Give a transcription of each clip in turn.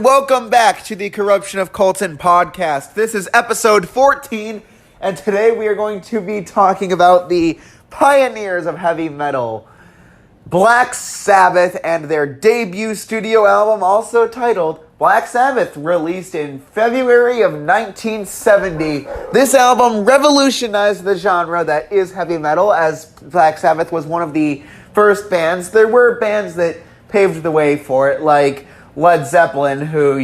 and welcome back to the Corruption of Colton podcast. This is episode 14, and today we are going to be talking about the pioneers of heavy metal, Black Sabbath, and their debut studio album, also titled Black Sabbath, released in February of 1970. This album revolutionized the genre that is heavy metal, as Black Sabbath was one of the first bands. There were bands that paved the way for it, like Led Zeppelin, who,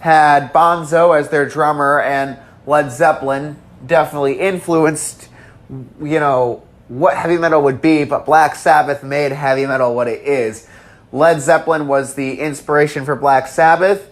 had Bonzo as their drummer, and Led Zeppelin definitely influenced, what heavy metal would be, but Black Sabbath made heavy metal what it is. Led Zeppelin was the inspiration for Black Sabbath.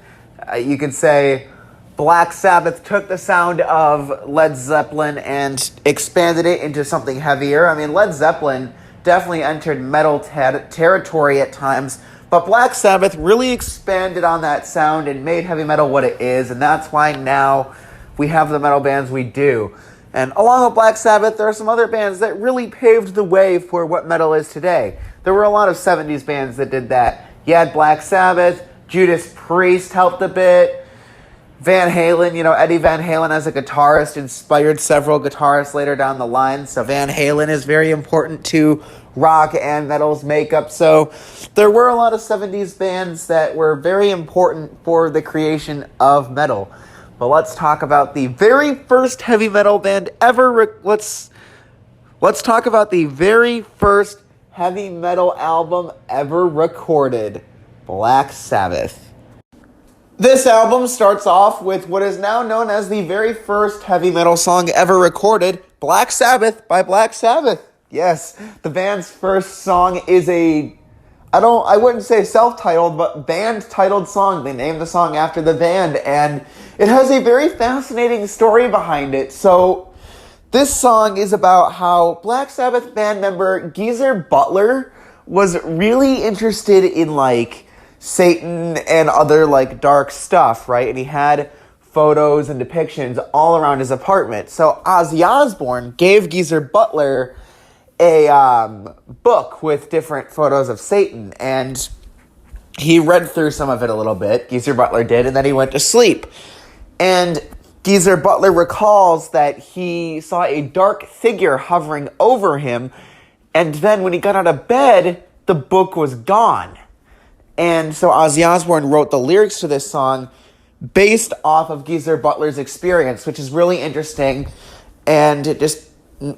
You could say Black Sabbath took the sound of Led Zeppelin and expanded it into something heavier. I mean, Led Zeppelin definitely entered metal territory at times, but Black Sabbath really expanded on that sound and made heavy metal what it is, and that's why now we have the metal bands we do. And along with Black Sabbath, there are some other bands that really paved the way for what metal is today. There were a lot of 70s bands that did that. You had Black Sabbath, Judas Priest helped a bit, Van Halen, Eddie Van Halen as a guitarist inspired several guitarists later down the line. So Van Halen is very important to rock and metal's makeup. So there were a lot of 70s bands that were very important for the creation of metal. But let's talk about the very first heavy metal band ever. Let's talk about the very first heavy metal album ever recorded, Black Sabbath. This album starts off with what is now known as the very first heavy metal song ever recorded, Black Sabbath by Black Sabbath. Yes, the band's first song is I wouldn't say self-titled, but band-titled song. They named the song after the band, and it has a very fascinating story behind it. So, this song is about how Black Sabbath band member Geezer Butler was really interested in, Satan and other, dark stuff, right? And he had photos and depictions all around his apartment. So, Ozzy Osbourne gave Geezer Butler a book with different photos of Satan, and he read through some of it a little bit, Geezer Butler did, and then he went to sleep. And Geezer Butler recalls that he saw a dark figure hovering over him, and then when he got out of bed, the book was gone. And so Ozzy Osbourne wrote the lyrics to this song based off of Geezer Butler's experience, which is really interesting, and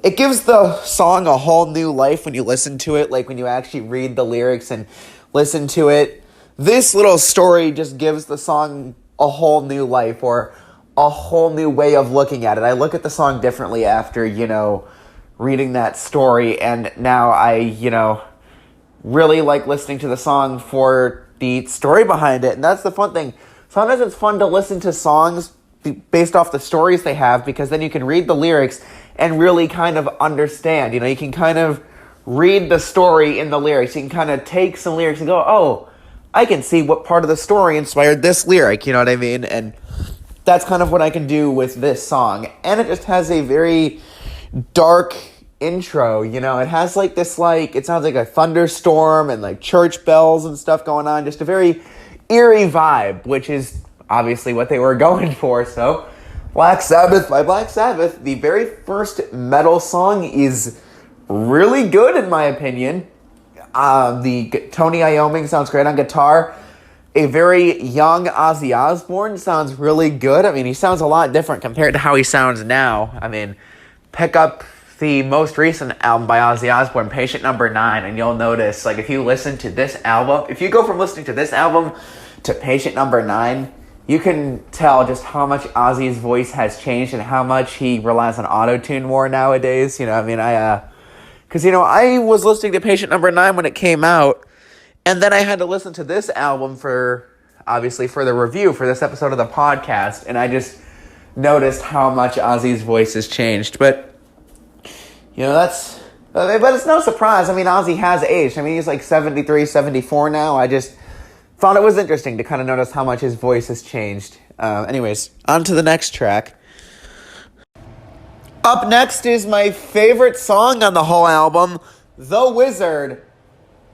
it gives the song a whole new life when you listen to it, when you actually read the lyrics and listen to it. This little story just gives the song a whole new life, or a whole new way of looking at it. I look at the song differently after, reading that story, and now I, really like listening to the song for the story behind it, and that's the fun thing. Sometimes it's fun to listen to songs based off the stories they have, because then you can read the lyrics and really kind of understand. You can kind of read the story in the lyrics. You can kind of take some lyrics and go, oh, I can see what part of the story inspired this lyric, you know what I mean? And that's kind of what I can do with this song. And it just has a very dark intro, it has it sounds like a thunderstorm and church bells and stuff going on, just a very eerie vibe, which is obviously what they were going for. So Black Sabbath by Black Sabbath, the very first metal song, is really good in my opinion. The Tony Iommi sounds great on guitar. A very young Ozzy Osbourne sounds really good. I mean, he sounds a lot different compared to how he sounds now. I mean, pick up the most recent album by Ozzy Osbourne, Patient Number 9, and you'll notice, if you listen to this album, if you go from listening to this album to Patient Number 9, you can tell just how much Ozzy's voice has changed and how much he relies on auto-tune more nowadays. I was listening to Patient Number 9 when it came out, and then I had to listen to this album for the review for this episode of the podcast, and I just noticed how much Ozzy's voice has changed. But but it's no surprise. I mean, Ozzy has aged. I mean, he's 73, 74 now. I just thought it was interesting to kind of notice how much his voice has changed. Anyways, on to the next track. Up next is my favorite song on the whole album, The Wizard.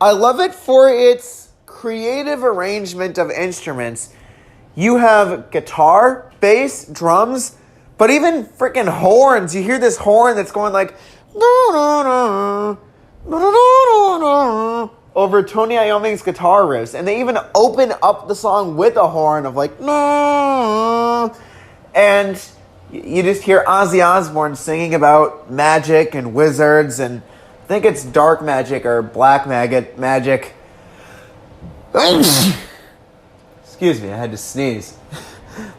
I love it for its creative arrangement of instruments. you have guitar, bass, drums, but even freaking horns. You hear this horn that's going like over Tony Iommi's guitar riffs, and they even open up the song with a horn of like and you just hear Ozzy Osbourne singing about magic and wizards, and I think it's dark magic or black magic. Excuse me, I had to sneeze.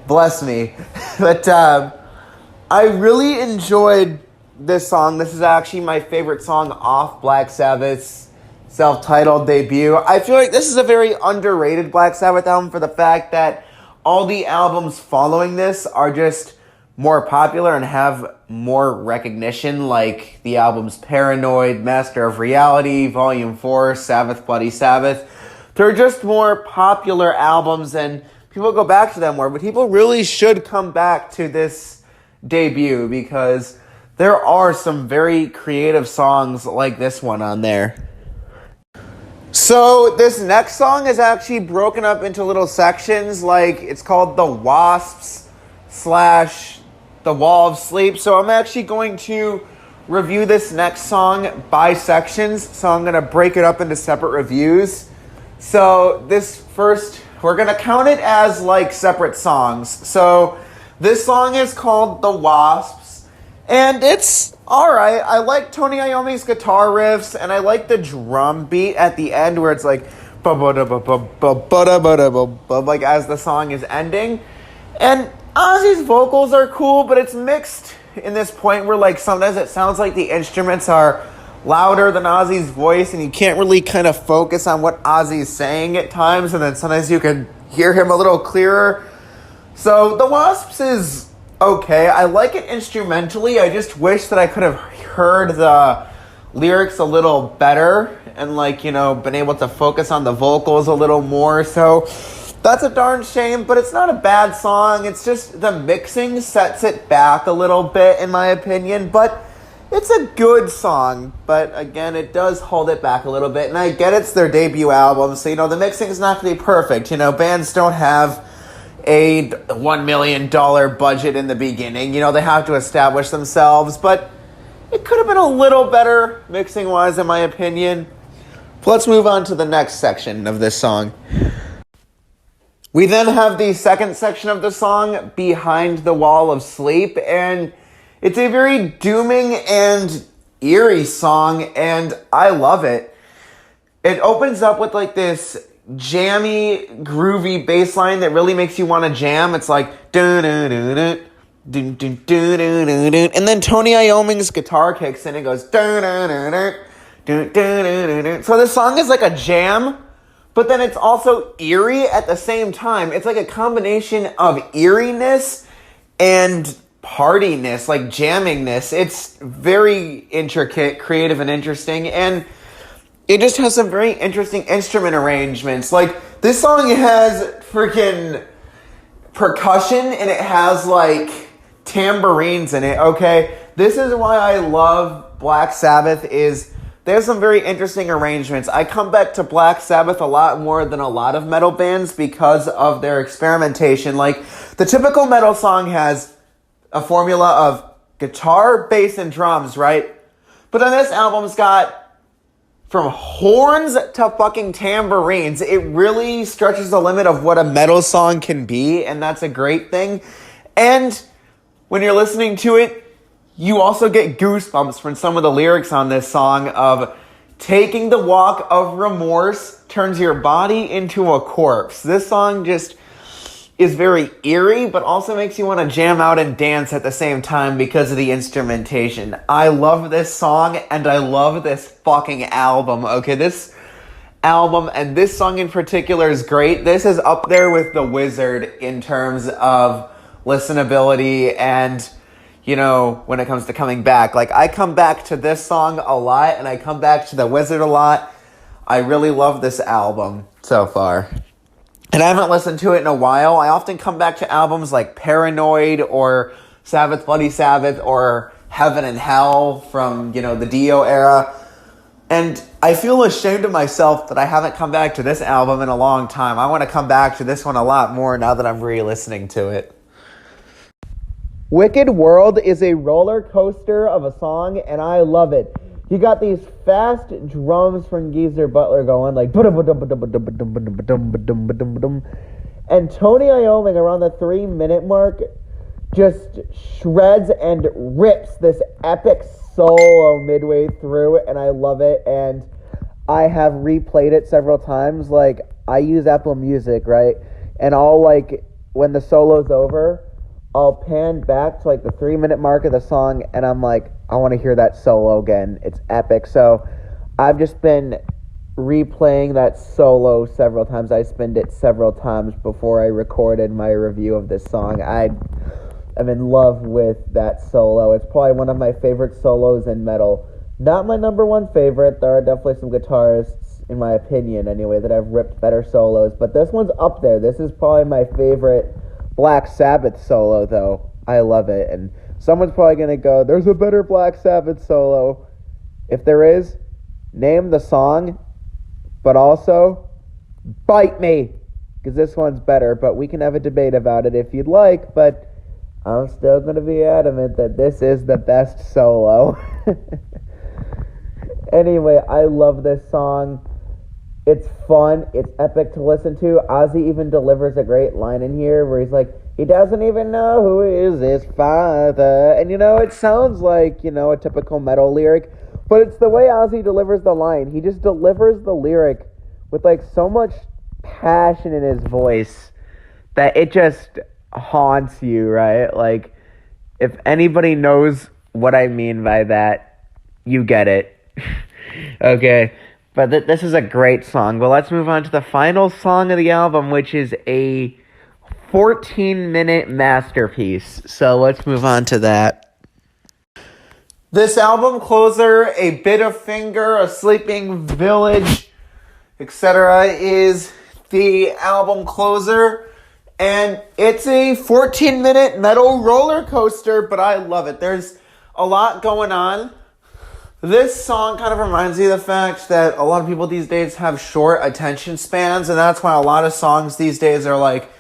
Bless me. But I really enjoyed this song. This is actually my favorite song off Black Sabbath's self-titled debut. I feel like this is a very underrated Black Sabbath album for the fact that all the albums following this are just more popular and have more recognition, like the albums Paranoid, Master of Reality, Volume 4, Sabbath, Bloody Sabbath. They're just more popular albums and people go back to them more, but people really should come back to this debut because there are some very creative songs like this one on there. So this next song is actually broken up into little sections, like it's called The Wasps / The Wall of Sleep. So I'm actually going to review this next song by sections. So I'm going to break it up into separate reviews. So this first, we're going to count it as like separate songs. So this song is called The Wasps, and it's alright. I like Tony Iommi's guitar riffs, and I like the drum beat at the end where it's like like as the song is ending. And Ozzy's vocals are cool, but it's mixed in this point where like sometimes it sounds like the instruments are louder than Ozzy's voice, and you can't really kind of focus on what Ozzy's saying at times, and then sometimes you can hear him a little clearer. So The Wasps is okay. I like it instrumentally. I just wish that I could have heard the lyrics a little better and been able to focus on the vocals a little more. So that's a darn shame, but it's not a bad song. It's just the mixing sets it back a little bit, in my opinion, but it's a good song. But again, it does hold it back a little bit, and I get it's their debut album, so the mixing is not going to be perfect. Bands don't have a $1 million budget in the beginning. They have to establish themselves, but it could have been a little better mixing-wise, in my opinion. But let's move on to the next section of this song. We then have the second section of the song, Behind the Wall of Sleep, and it's a very dooming and eerie song, and I love it. It opens up with this jammy, groovy bass line that really makes you want to jam. It's like dun-dun-dun-dun, dun-dun-dun-dun-dun, and then Tony Iommi's guitar kicks in and goes dun-dun-dun-dun, dun-dun-dun-dun. So this song is like a jam, but then it's also eerie at the same time. It's like a combination of eeriness and partyness, like jammingness. It's very intricate, creative, and interesting, and it just has some very interesting instrument arrangements. Like, this song has freaking percussion, and it has, tambourines in it, okay? This is why I love Black Sabbath, is there's some very interesting arrangements. I come back to Black Sabbath a lot more than a lot of metal bands because of their experimentation. Like, the typical metal song has a formula of guitar, bass, and drums, right? But then this album's got from horns to fucking tambourines. It really stretches the limit of what a metal song can be, and that's a great thing. And when you're listening to it, you also get goosebumps from some of the lyrics on this song of taking the walk of remorse turns your body into a corpse. This song just is very eerie, but also makes you want to jam out and dance at the same time because of the instrumentation. I love this song, and I love this fucking album. Okay, this album and this song in particular is great. This is up there with The Wizard in terms of listenability and, when it comes to coming back. I come back to this song a lot, and I come back to The Wizard a lot. I really love this album so far. And I haven't listened to it in a while. I often come back to albums like Paranoid or Sabbath, Bloody Sabbath or Heaven and Hell from, the Dio era. And I feel ashamed of myself that I haven't come back to this album in a long time. I want to come back to this one a lot more now that I'm re-listening to it. Wicked World is a roller coaster of a song, and I love it. You got these fast drums from Geezer Butler going like, and Tony Iommi around the 3-minute mark just shreds and rips this epic solo midway through, and I love it. And I have replayed it several times. Like, I use Apple Music, right? And I'll, like, when the solo's over, I'll pan back to, like, the 3-minute mark of the song, and I'm like, I want to hear that solo again. It's epic. So I've just been replaying that solo several times. I spinned it several times before I recorded my review of this song. I'm in love with that solo. It's probably one of my favorite solos in metal. Not my number one favorite. There are definitely some guitarists, in my opinion anyway, that have ripped better solos, but this one's up there. This is probably my favorite Black Sabbath solo, though. I love it. And someone's probably going to go, there's a better Black Sabbath solo. If there is, name the song, but also bite me, because this one's better. But we can have a debate about it if you'd like, but I'm still going to be adamant that this is the best solo. Anyway, I love this song. It's fun. It's epic to listen to. Ozzy even delivers a great line in here where he's like, he doesn't even know who is his father. And, it sounds like, a typical metal lyric, but it's the way Ozzy delivers the line. He just delivers the lyric with, like, so much passion in his voice that it just haunts you, right? Like, if anybody knows what I mean by that, you get it. Okay, but this is a great song. But let's move on to the final song of the album, which is a 14-minute masterpiece. So let's move on to that. This album closer, A Bit of Finger, A Sleeping Village, etc., is the album closer. And it's a 14-minute metal roller coaster, but I love it. There's a lot going on. This song kind of reminds me of the fact that a lot of people these days have short attention spans, and that's why a lot of songs these days are like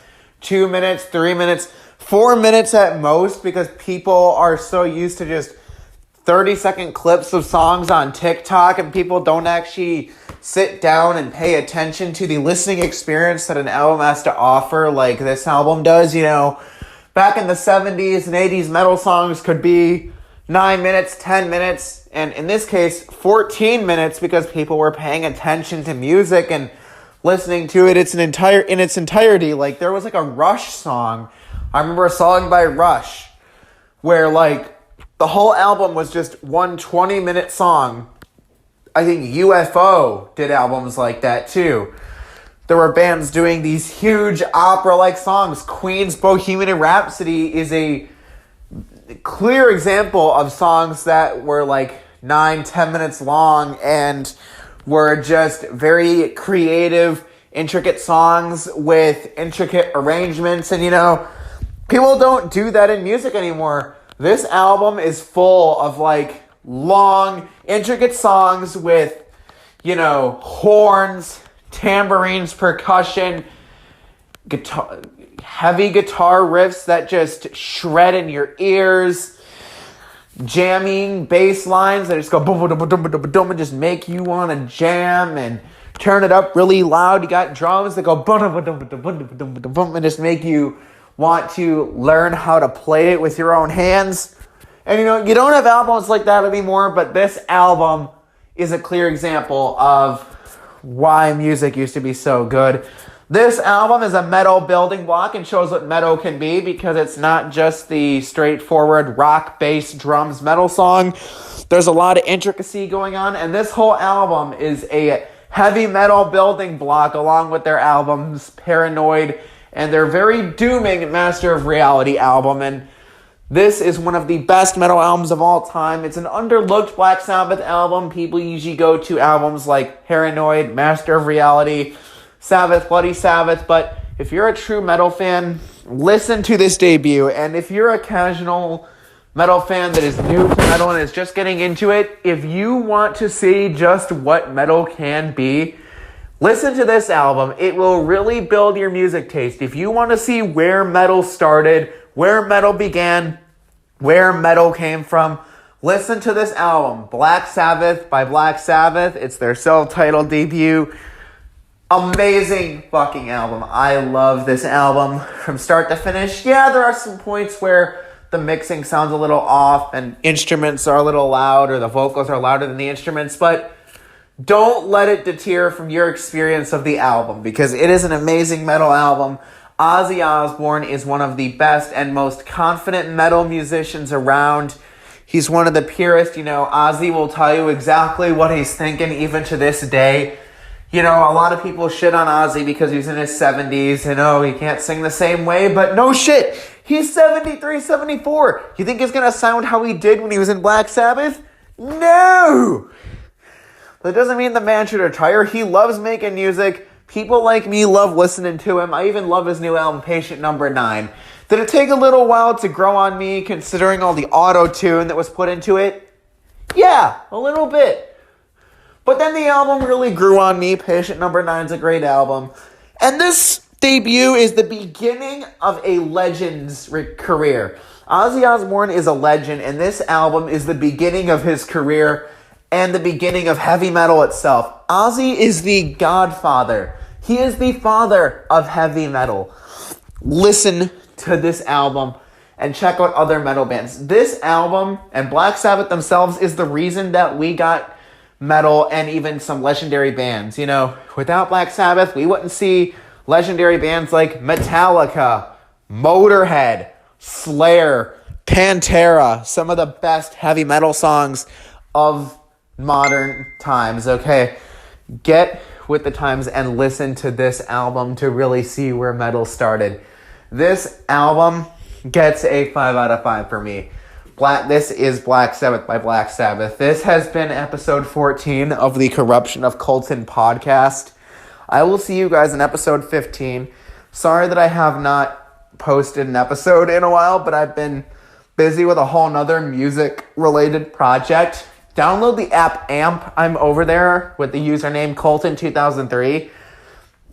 2 minutes, 3 minutes, 4 minutes at most, because people are so used to just 30-second clips of songs on TikTok, and people don't actually sit down and pay attention to the listening experience that an album has to offer, like this album does. Back in the 70s and 80s, metal songs could be 9 minutes, 10 minutes, and in this case, 14 minutes, because people were paying attention to music and listening to it in its entirety. Like, there was like a Rush song. I remember a song by Rush where, like, the whole album was just one 20-minute song. I think UFO did albums like that too. There were bands doing these huge opera-like songs. Queen's Bohemian Rhapsody is a clear example of songs that were like 9-10 minutes long and were just very creative, intricate songs with intricate arrangements. And, people don't do that in music anymore. This album is full of, like, long, intricate songs with, horns, tambourines, percussion, guitar, heavy guitar riffs that just shred in your ears, jamming bass lines that just go boom, boom, boom, boom, boom, boom, and just make you want to jam and turn it up really loud. You got drums that go boom, boom, boom, boom, boom, boom, boom, boom, and just make you want to learn how to play it with your own hands. And you don't have albums like that anymore, but this album is a clear example of why music used to be so good. This album is a metal building block and shows what metal can be, because it's not just the straightforward rock, bass, drums metal song. There's a lot of intricacy going on, and this whole album is a heavy metal building block along with their albums Paranoid and their very dooming Master of Reality album. And this is one of the best metal albums of all time. It's an underlooked Black Sabbath album. People usually go to albums like Paranoid, Master of Reality, Sabbath, Bloody Sabbath. But if you're a true metal fan, listen to this debut. And if you're a casual metal fan that is new to metal and is just getting into it, if you want to see just what metal can be, listen to this album. It will really build your music taste. If you want to see where metal started, where metal began, where metal came from, listen to this album, Black Sabbath by Black Sabbath. It's their self-titled debut. Amazing fucking album. I love this album from start to finish. Yeah, there are some points where the mixing sounds a little off and instruments are a little loud or the vocals are louder than the instruments, but don't let it deter from your experience of the album because it is an amazing metal album. Ozzy Osbourne is one of the best and most confident metal musicians around. He's one of the purest. Ozzy will tell you exactly what he's thinking even to this day. A lot of people shit on Ozzy because he's in his 70s and he can't sing the same way, but no shit. He's 73, 74. You think he's going to sound how he did when he was in Black Sabbath? No! That doesn't mean the man should retire. He loves making music. People like me love listening to him. I even love his new album, Patient Number 9. Did it take a little while to grow on me, considering all the auto-tune that was put into it? Yeah, a little bit. But then the album really grew on me. Patient Number 9 is a great album. And this debut is the beginning of a legend's career. Ozzy Osbourne is a legend, and this album is the beginning of his career and the beginning of heavy metal itself. Ozzy is the godfather. He is the father of heavy metal. Listen to this album and check out other metal bands. This album and Black Sabbath themselves is the reason that we got metal and even some legendary bands. Without Black Sabbath, we wouldn't see legendary bands like Metallica, Motorhead, Slayer, Pantera, some of the best heavy metal songs of modern times, okay? Get with the times and listen to this album to really see where metal started. This album gets a 5 out of 5 for me. This is Black Sabbath by Black Sabbath. This has been episode 14 of the Corruption of Colton podcast. I will see you guys in episode 15. Sorry that I have not posted an episode in a while, but I've been busy with a whole nother music-related project. Download the app AMP. I'm over there with the username Colton2003.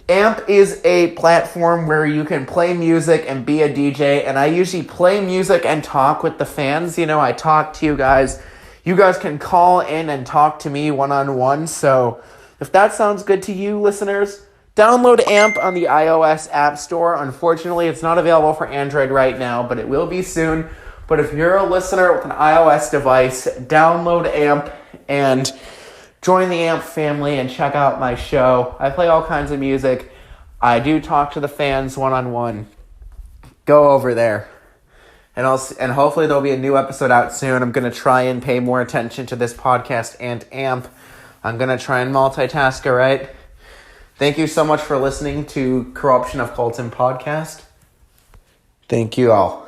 AMP is a platform where you can play music and be a DJ, and I usually play music and talk with the fans. I talk to you guys. You guys can call in and talk to me one-on-one, so if that sounds good to you, listeners, download AMP on the iOS App Store. Unfortunately, it's not available for Android right now, but it will be soon. But if you're a listener with an iOS device, download AMP and join the AMP family and check out my show. I play all kinds of music. I do talk to the fans one-on-one. Go over there. And hopefully there'll be a new episode out soon. I'm going to try and pay more attention to this podcast and AMP. I'm going to try and multitask, all right? Thank you so much for listening to Corruption of Colton podcast. Thank you all.